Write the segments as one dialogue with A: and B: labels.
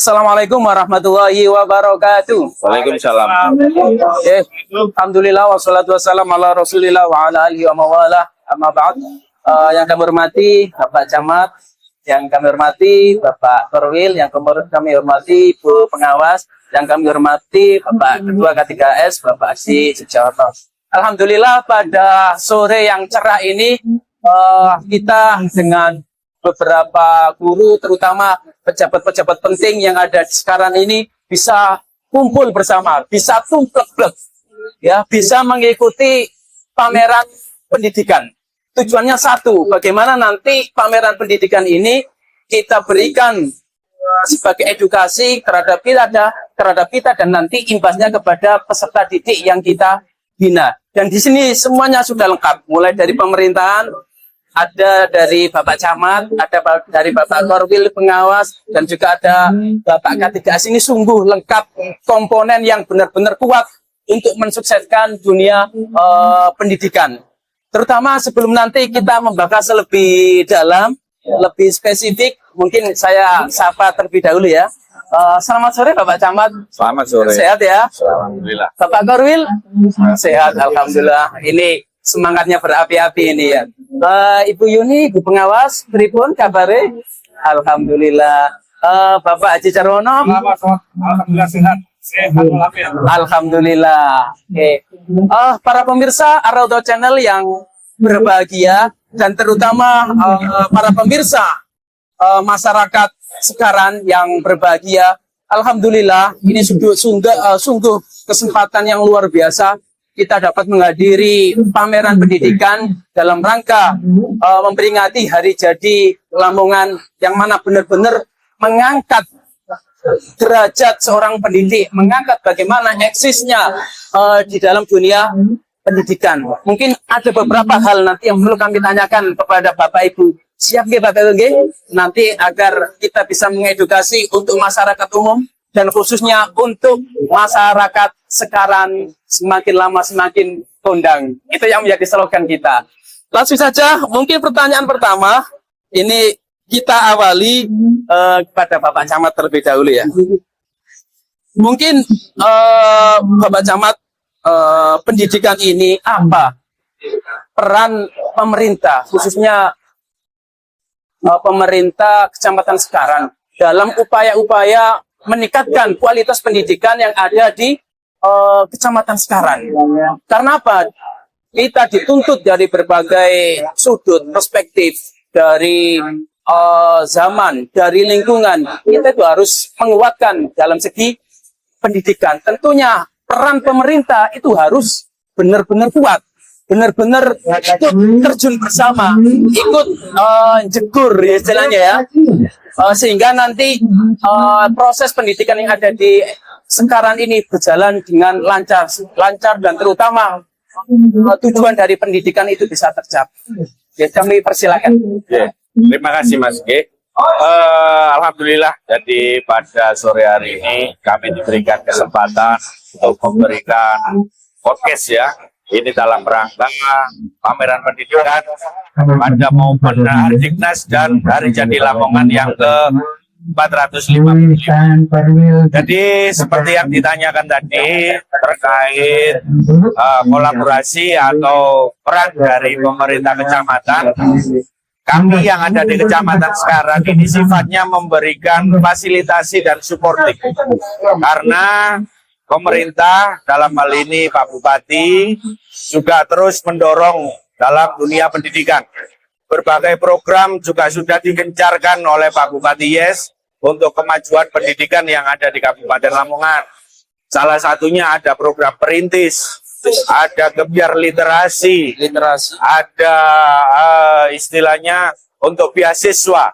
A: Assalamualaikum warahmatullahi wabarakatuh.
B: Waalaikumsalam.
A: Alhamdulillah wassalatu wassalamu ala Rasulillah wa ala alihi wa mawalah. Amma ba'd. Yang kami hormati Bapak Camat, yang kami hormati Bapak Korwil, yang kami hormati Bu Pengawas, yang kami hormati Bapak Ketua K3S, Bapak Aksi Sujawarto. Alhamdulillah pada sore yang cerah ini kita dengan beberapa guru, terutama pejabat-pejabat penting yang ada sekarang ini bisa kumpul bersama, bisa tumplek-plek, ya, bisa mengikuti pameran pendidikan. Tujuannya satu, bagaimana nanti pameran pendidikan ini kita berikan sebagai edukasi terhadap kita dan nanti imbasnya kepada peserta didik yang kita bina. Dan di sini semuanya sudah lengkap, mulai dari pemerintahan, ada dari Bapak Camat, ada dari Bapak Korwil Pengawas, dan juga ada Bapak K3S. Ini sungguh lengkap, komponen yang benar-benar kuat untuk mensukseskan dunia pendidikan. Terutama sebelum nanti kita membahas lebih dalam, lebih spesifik, mungkin saya sapa terlebih dahulu ya. Selamat sore Bapak Camat.
B: Selamat sore.
A: Sehat ya?
B: Alhamdulillah.
A: Bapak Korwil? Sehat, alhamdulillah. Ini semangatnya berapi-api ini ya. Ibu Yuni, Ibu Pengawas, pripun kabare? Alhamdulillah. Bapak Haji Carwono?
C: Alhamdulillah sehat.
A: Alhamdulillah. Oke. Para pemirsa Ar-Raudhah Channel yang berbahagia, dan terutama para pemirsa masyarakat sekarang yang berbahagia. Alhamdulillah, ini sungguh kesempatan yang luar biasa. Kita dapat menghadiri pameran pendidikan dalam rangka memperingati hari jadi Lamongan, yang mana benar-benar mengangkat derajat seorang pendidik, mengangkat bagaimana eksisnya di dalam dunia pendidikan. Mungkin ada beberapa hal nanti yang perlu kami tanyakan kepada Bapak Ibu. Siap nggih Bapak Ibu? Nanti agar kita bisa mengedukasi untuk masyarakat umum, dan khususnya untuk masyarakat sekarang semakin lama semakin kondang. Itu yang menjadi slogan kita. Langsung saja, mungkin pertanyaan pertama, ini kita awali kepada Bapak Camat terlebih dahulu ya. Mungkin Bapak Camat, pendidikan ini apa peran pemerintah, khususnya pemerintah Kecamatan Sekarang dalam upaya-upaya meningkatkan kualitas pendidikan yang ada di Kecamatan Sekarang. Karena apa? Kita dituntut dari berbagai sudut perspektif, dari zaman, dari lingkungan. Kita itu harus menguatkan dalam segi pendidikan. Tentunya peran pemerintah itu harus benar-benar kuat, benar-benar ikut terjun bersama, ikut jegur ya istilahnya ya. Sehingga nanti proses pendidikan yang ada di sekarang ini berjalan dengan lancar, dan terutama tujuan dari pendidikan itu bisa tercapai. Ya, kami persilakan.
B: Ya, terima kasih Mas G. Alhamdulillah, jadi pada sore hari ini kami diberikan kesempatan untuk memberikan podcast ya. Ini dalam rangka pameran pendidikan pada momen Hardiknas dan Hari Jadi Lamongan yang ke-450. Jadi seperti yang ditanyakan tadi terkait kolaborasi atau peran dari pemerintah kecamatan, kami yang ada di Kecamatan Sekarang ini sifatnya memberikan fasilitasi dan suportif, karena pemerintah dalam hal ini Pak Bupati juga terus mendorong dalam dunia pendidikan. Berbagai program juga sudah digencarkan oleh Pak Bupati Yes untuk kemajuan pendidikan yang ada di Kabupaten Lamongan. Salah satunya ada program Perintis, ada Gebyar literasi, ada istilahnya untuk beasiswa.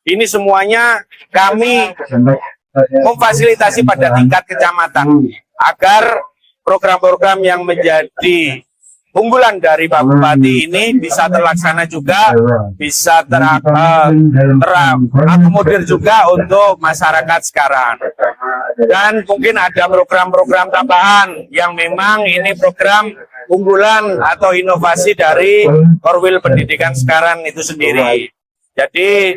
B: Ini semuanya kami memfasilitasi pada tingkat kecamatan agar program-program yang menjadi unggulan dari Pak Bupati ini bisa terlaksana juga, bisa terakomodir juga untuk masyarakat sekarang. Dan mungkin ada program-program tambahan yang memang ini program unggulan atau inovasi dari Korwil Pendidikan Sekarang itu sendiri. Jadi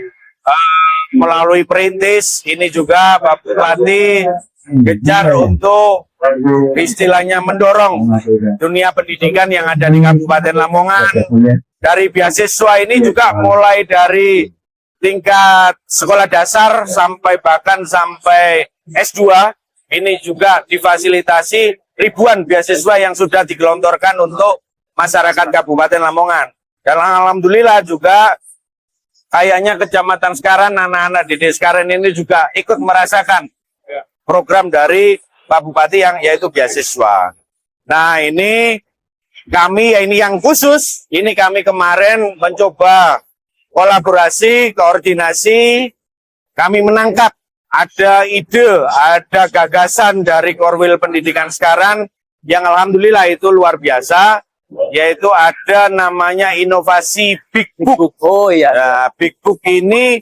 B: melalui perintis, ini juga Pak Bupati gencar untuk istilahnya mendorong dunia pendidikan yang ada di Kabupaten Lamongan. Dari beasiswa ini juga mulai dari tingkat sekolah dasar sampai bahkan sampai S2, ini juga difasilitasi ribuan beasiswa yang sudah digelontorkan untuk masyarakat Kabupaten Lamongan. Dan alhamdulillah juga kayaknya Kecamatan Sekaran, anak-anak didik Sekaran ini juga ikut merasakan program dari Pak Bupati yang yaitu beasiswa. Nah ini kami, ya ini yang khusus, ini kami kemarin mencoba kolaborasi, koordinasi, kami menangkap ada ide, ada gagasan dari Korwil Pendidikan Sekaran yang alhamdulillah itu luar biasa, yaitu ada namanya inovasi Big Book.
A: Oh iya.
B: Nah, Big Book ini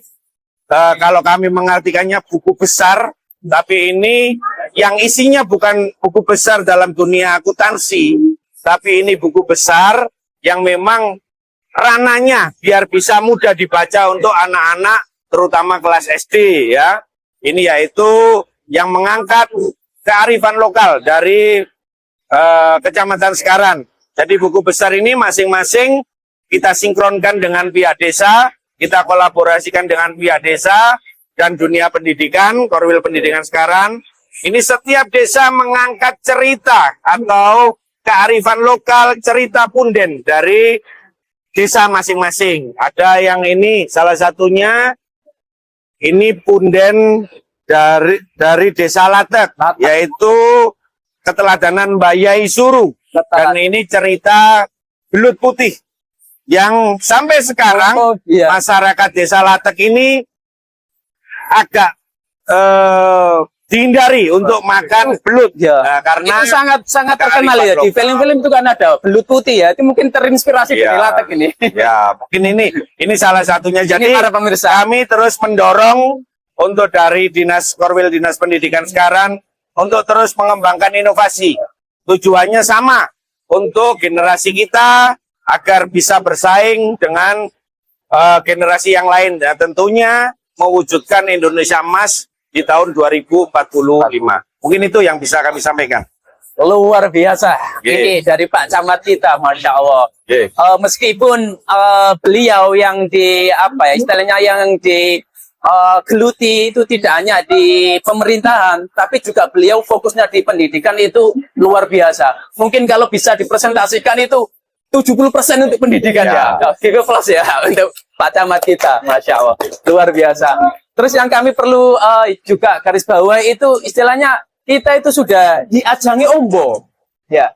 B: kalau kami mengartikannya buku besar, tapi ini yang isinya bukan buku besar dalam dunia akuntansi, tapi ini buku besar yang memang rananya biar bisa mudah dibaca untuk anak-anak, terutama kelas SD ya. Ini yaitu yang mengangkat kearifan lokal dari Kecamatan Sekaran. Jadi buku besar ini masing-masing kita sinkronkan dengan pihak desa, kita kolaborasikan dengan pihak desa dan dunia pendidikan, Korwil Pendidikan Sekaran. Ini setiap desa mengangkat cerita atau kearifan lokal, cerita punden dari desa masing-masing. Ada yang ini, salah satunya ini punden dari Desa Latek, yaitu keteladanan Bayai Suru. Dan ini cerita belut putih yang sampai sekarang masyarakat Desa Latek ini agak dihindari untuk makan belut
A: ya.
B: Karena
A: itu sangat terkenal ya di film-film itu kan ada belut putih ya, itu mungkin terinspirasi dari Latek ini.
B: Ya mungkin ini salah satunya. Jadi
A: para pemirsa,
B: kami terus mendorong untuk dari Korwil Dinas Pendidikan Sekaran untuk terus mengembangkan inovasi. Tujuannya sama, untuk generasi kita agar bisa bersaing dengan generasi yang lain. Dan tentunya mewujudkan Indonesia Emas di tahun 2045. Mungkin itu yang bisa kami sampaikan.
A: Luar biasa. Ini dari Pak Camat kita, Masya Allah. Meskipun beliau yang istilahnya yang geluti itu tidak hanya di pemerintahan, tapi juga beliau fokusnya di pendidikan itu luar biasa. Mungkin kalau bisa dipresentasikan itu 70% untuk pendidikan ya. 30 plus ya untuk Pak Camat kita, Masya Allah. Luar biasa. Terus yang kami perlu juga garis bawahi itu istilahnya kita itu sudah diajangi ombo ya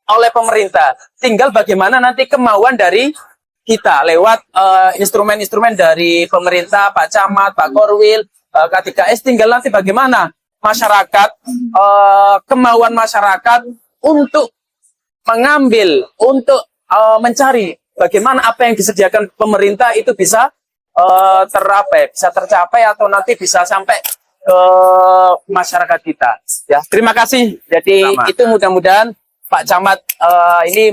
A: oleh pemerintah. Tinggal bagaimana nanti kemauan dari kita lewat instrumen-instrumen dari pemerintah, Pak Camat, Pak Korwil, K3S, tinggal nanti bagaimana masyarakat, kemauan masyarakat untuk mengambil, untuk mencari bagaimana apa yang disediakan pemerintah itu bisa bisa tercapai atau nanti bisa sampai ke masyarakat kita. Ya, terima kasih. Jadi itu mudah-mudahan Pak Camat ini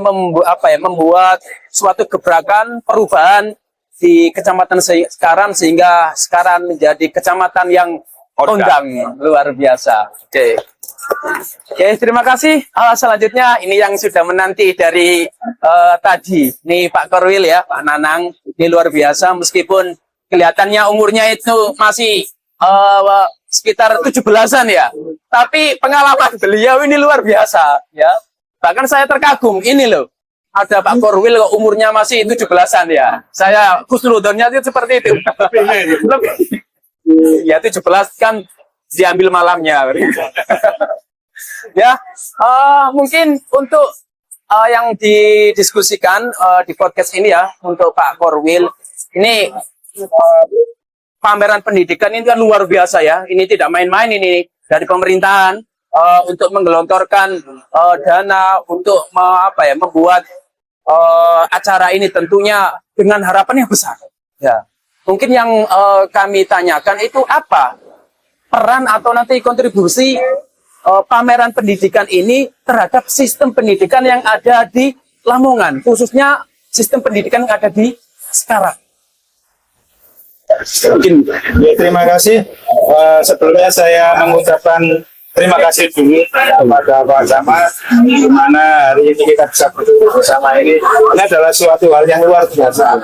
A: membuat suatu gebrakan perubahan di Kecamatan Sekaran sehingga Sekaran menjadi kecamatan yang kondang luar biasa. Oke. Oke, terima kasih. Selanjutnya ini yang sudah menanti dari tadi. Ini Pak Korwil ya, Pak Nanang. Ini luar biasa meskipun kelihatannya umurnya itu masih sekitar 17-an ya. Tapi pengalaman beliau ini luar biasa ya. Bahkan saya terkagum, ini loh, ada Pak Korwil kok umurnya masih 17-an ya. Saya khusnudonnya itu seperti itu. Lebih. Ya 17 kan diambil malamnya. Ya, mungkin untuk yang didiskusikan di podcast ini ya, untuk Pak Korwil, ini pameran pendidikan ini kan luar biasa ya. Ini tidak main-main ini dari pemerintahan. Untuk menggelontorkan dana untuk membuat acara ini tentunya dengan harapan yang besar. Ya, mungkin yang kami tanyakan itu apa peran atau nanti kontribusi pameran pendidikan ini terhadap sistem pendidikan yang ada di Lamongan, khususnya sistem pendidikan yang ada di Sekaran.
C: Ya, terima kasih. Sebelumnya saya mengucapkan terima kasih dulu kepada Pak Camat, di mana hari ini kita bisa berkumpul bersama ini. Ini adalah suatu hal yang luar biasa.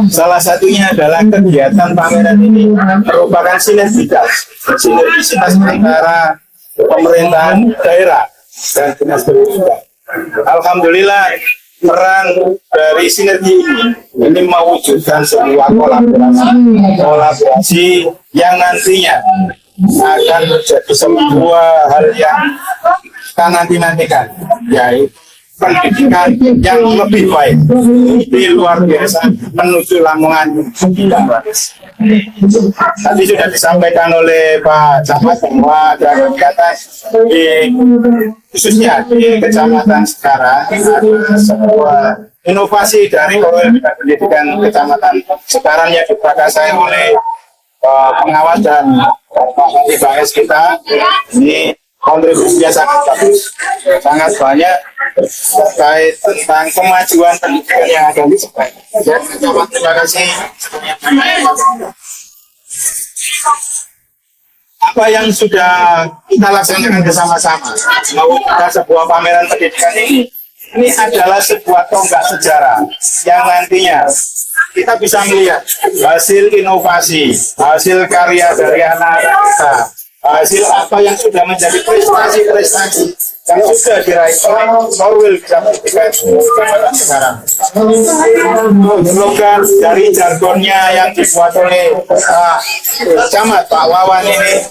C: Salah satunya adalah kegiatan pameran ini merupakan sinergitas antara pemerintahan daerah dan dinas pendidikan. Alhamdulillah, peran dari sinergi ini mewujudkan sebuah kolaborasi yang nantinya akan menjadi sebuah hal yang kita nantikan, yaitu pendidikan yang lebih baik, lebih luar biasa menuju Lamongan. Tadi sudah disampaikan oleh Pak Camat bahwa ada kegiatan khususnya di Kecamatan Sekarang ada sebuah inovasi dari pendidikan Kecamatan Sekarang yang diprakarsai oleh pengawas dan IBS kita. Ini kontribusinya sangat bagus, sangat banyak terkait tentang kemajuan pendidikan yang ada di sekolah. Terima kasih. Apa yang sudah kita laksanakan bersama-sama, mewujudkan sebuah pameran pendidikan ini adalah sebuah tonggak sejarah yang nantinya kita bisa melihat hasil inovasi, hasil karya dari anak-anak kita, hasil apa yang sudah menjadi prestasi-prestasi yang sudah diraih oleh Norwil bisa menjadikan sekarang. Slogan dari jargonnya yang dibuat oleh Camat Pak Wawan ini,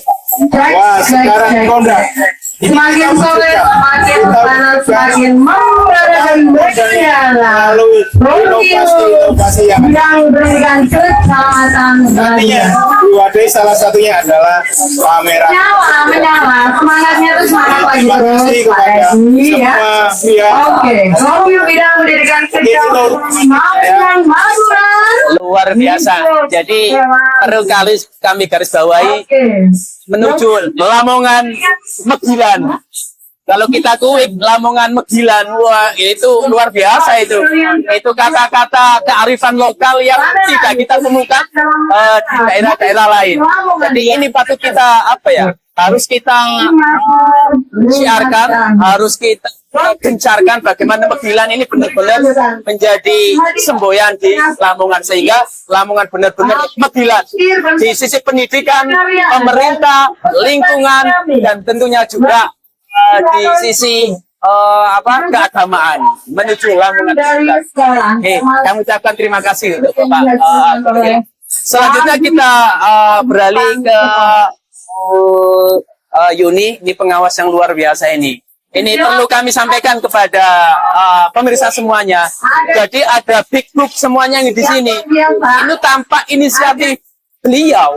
C: wah sekarang kondak.
D: Semakin sore, semakin panas, semakin memudahkan berjalan.
C: Inovasi yang
D: berikan kecamatan
C: nantinya diwadahi salah satunya adalah pameran.
D: Menyala, semangatnya itu semangat lagi
C: Terima
D: terus.
C: kasih kepada semua pihak.
D: Oke, Norwil Bidang Pendidikan Kecamatan Maduran.
A: Luar biasa. Jadi perlu kali kami garis bawahi menuju Lamongan Megilan. Kalau kita kuik Lamongan Megilan, wah itu luar biasa itu. Itu kata-kata kearifan lokal yang tidak kita temukan di daerah-daerah lain. Jadi ini patut kita harus kita siarkan, harus kita gencarkan bagaimana Megilan ini benar-benar menjadi semboyan di Lamongan, sehingga Lamongan benar-benar Megilan di sisi pendidikan, pemerintah, lingkungan, dan tentunya juga di sisi keagamaan menuju Lamongan. Oke, kami ucapkan terima kasih untuk Bapak. Selanjutnya kita beralih ke Yuni, ini pengawas yang luar biasa ini. Ini perlu kami sampaikan kepada pemirsa semuanya. Jadi ada big book semuanya yang di sini. Itu tampak inisiatif beliau.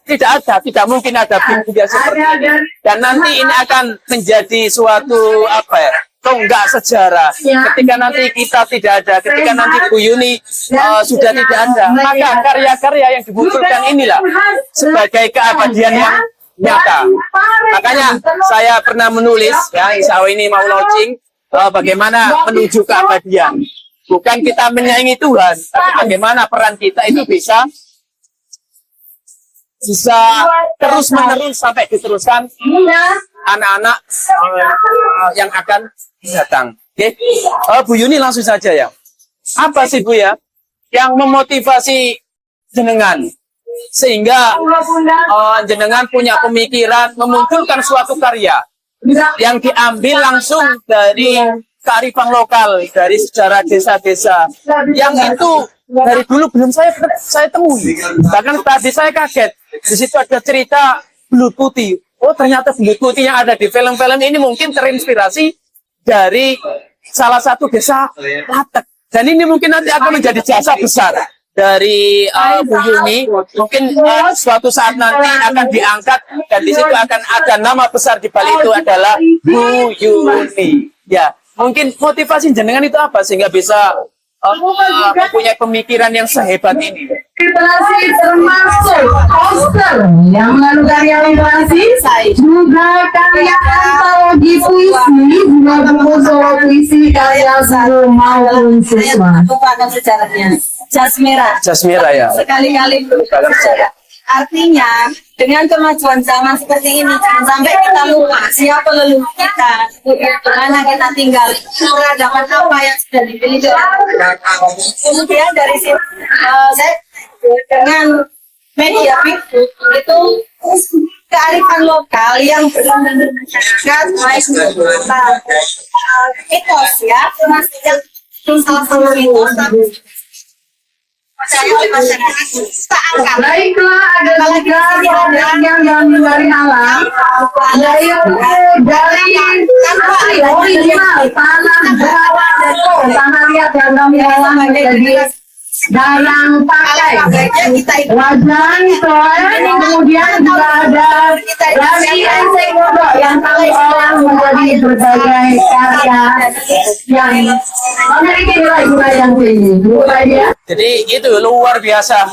A: Tidak mungkin ada big book yang seperti ini. Dan nanti ini akan menjadi suatu tonggak sejarah. Ketika nanti kita tidak ada, ketika nanti Bu Yuni sudah tidak ada, maka karya-karya yang dimunculkan inilah sebagai keabadian yang nyata. Makanya saya pernah menulis, ya, insya Allah ini mau launching, bagaimana menuju keabadian. Bukan kita menyaingi Tuhan, tapi bagaimana peran kita itu bisa terus-menerus sampai diteruskan anak-anak yang akan datang. Oke, Bu Yuni langsung saja ya. Apa sih Bu ya yang memotivasi jenengan sehingga jenengan punya pemikiran memunculkan suatu karya yang diambil langsung dari kearifan lokal, dari sejarah desa-desa yang itu dari dulu belum saya temui. Bahkan tadi saya kaget, di situ ada cerita belut putih. Oh, ternyata belut putih yang ada di film-film ini mungkin terinspirasi dari salah satu desa Latek. Dan ini mungkin nanti akan menjadi jasa besar dari Bu Yuni. Mungkin suatu saat nanti akan diangkat dan di situ akan ada nama besar di balik itu adalah Bu Yuni. Ya, mungkin motivasi jenengan itu apa sehingga bisa mempunyai pemikiran yang sehebat ini?
D: Literasi termasuk poster yang mengandung karya literasi, juga karya antologi puisi, juga buku solo puisi karya Guru maupun siswa.
E: Lupakan sejarahnya. jas merah.
A: Jas merah ya.
E: Sekali-kali artinya dengan kemajuan zaman seperti ini jangan sampai kita lupa siapa leluhur kita, mana kita tinggal, peradaban apa yang sudah dimiliki. Kemudian dari sini saya dengan media itu kearifan lokal yang benar-benar masyarakat baik mitos ya, salah satu mitos percaya oleh masyarakat kita angkat.
D: Baiklah, ada juga yang dari alam, yaitu dari tanah bawah dan tanah liat yang kami olah menjadi dalam pakai wajan, kemudian juga ada dari enseng kodok yang kami olah menjadi berbagai karya yang memiliki nilai yang tinggi.
A: Jadi itu luar biasa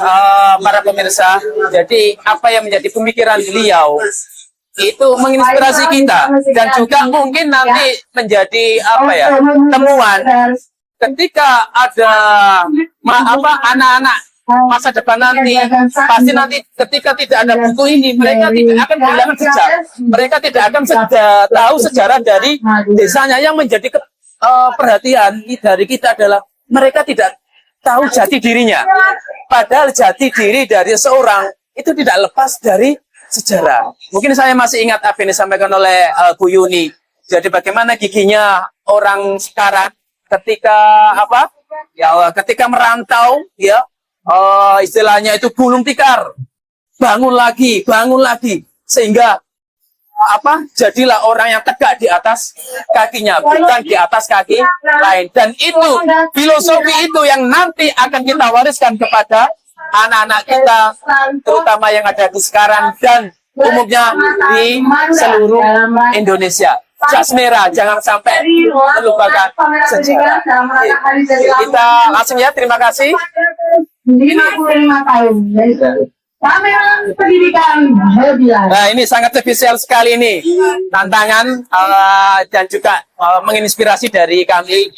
A: para pemirsa. Jadi apa yang menjadi pemikiran beliau itu menginspirasi kita dan juga mungkin nanti menjadi apa ya temuan ketika ada anak-anak masa depan nanti, pasti nanti ketika tidak ada buku ini mereka tidak akan kehilangan jejak, mereka tidak akan tahu sejarah dari desanya. Yang menjadi perhatian dari kita adalah mereka tidak tahu jati dirinya, padahal jati diri dari seorang itu tidak lepas dari sejarah. Mungkin saya masih ingat apa yang disampaikan oleh Bu Yuni. Jadi bagaimana giginya orang sekarang ketika ketika merantau ya, istilahnya itu gulung tikar, bangun lagi sehingga jadilah orang yang tegak di atas kakinya, bukan di atas kaki lain. Dan itu filosofi itu yang nanti akan kita wariskan kepada anak-anak kita, terutama yang ada di sekarang dan umumnya di seluruh Indonesia. Jas merah, jangan sampai melupakan sejarah. Kita langsung ya, terima kasih.
D: 55 tahun. Pameran pendidikan Herbilan.
A: Nah, ini sangat spesial sekali ini tantangan dan juga menginspirasi dari kami.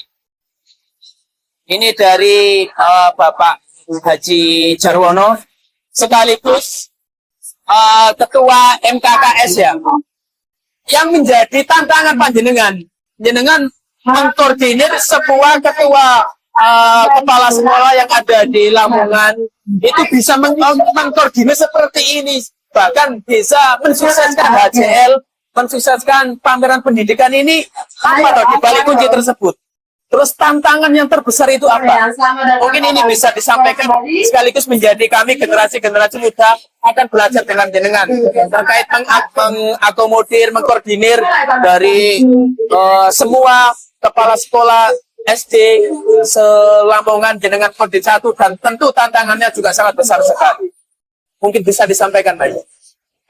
A: Ini dari Bapak Haji Jarwono sekaligus Ketua MKKS ya, yang menjadi tantangan panjenengan mengkoordinir sebuah ketua kepala sekolah yang ada di Lamongan itu bisa mengkoordinir seperti ini, bahkan bisa mensukseskan HCL, mensukseskan pameran pendidikan ini. Apa di balik kunci tersebut? Terus tantangan yang terbesar itu apa? Mungkin ini bisa disampaikan sekaligus menjadi kami generasi-generasi muda akan belajar dengan jenengan terkait mengakomodir, mengkoordinir dari semua kepala sekolah SD se-Lamongan jenengan Kode 1, dan tentu tantangannya juga sangat besar sekali. Mungkin bisa disampaikan Pak.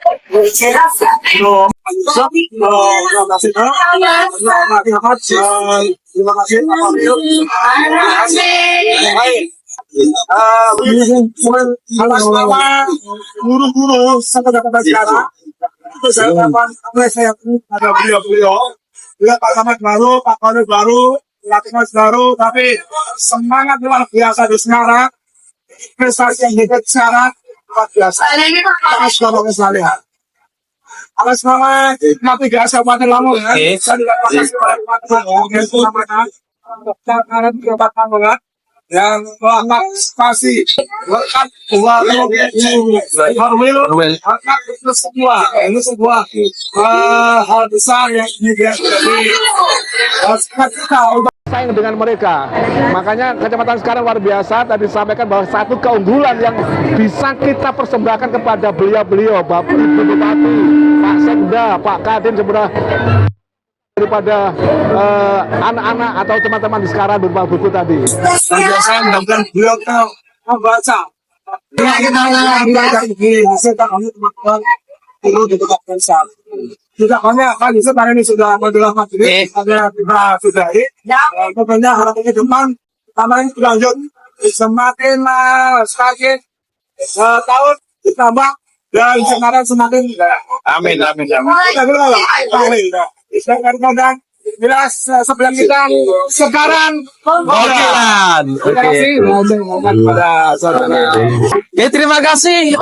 C: Terima kasih. Atas nama guru-guru sampai dapat sekarang, itu saya apresiasi ada beliau-beliau, Pak Camat baru, Pak Kode baru, pelatih baru, tapi semangat luar biasa di Semarang, prestasi yang hebat sekarang luar biasa. Atas nama saya. Atas nama navigasi Kabupaten Lamongan, saya juga makasih kepada teman-teman yang mengantisipasi itu sebuah hal besar yang jadi
F: saing dengan mereka. Makanya kecamatan sekarang luar biasa. Tadi disampaikan bahwa satu keunggulan yang bisa kita persembahkan kepada beliau-beliau, Bapak Ibu Bupati, Pak Sekda, Pak Kadin, sebenarnya daripada anak-anak atau teman-teman di sekarang berupa buku tadi.
C: Saya mudah-mudahan beliau membaca. Kita ini hasil kami teman-teman perlu ditetapkan saat. Tidak banyak kan sekarang ini sudah adalah materi ada kita sudahi. Pokoknya harapan ke depan kemarin berlanjut semakin tahun ditambah dan sekarang semakin
B: Amin.
C: kita berdoa. Kadang
F: Bila sebelah kita sekarang
A: Okelan.
F: Terima kasih pada saudara.
A: Oke, terima kasih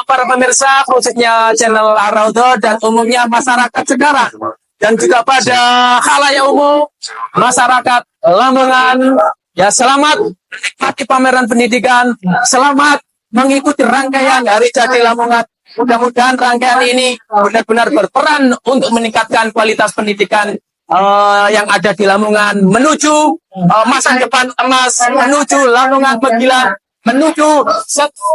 A: para pemirsa khususnya channel Araudo dan umumnya masyarakat sekarang dan juga pada khalayak umum masyarakat Lamongan. Ya, selamat menikmati pameran pendidikan, selamat mengikuti rangkaian Hari Jadi Lamongan. Mudah-mudahan rangkaian ini benar-benar berperan untuk meningkatkan kualitas pendidikan yang ada di Lamongan menuju masa depan emas, menuju Lamongan Megila, menuju Sekondang.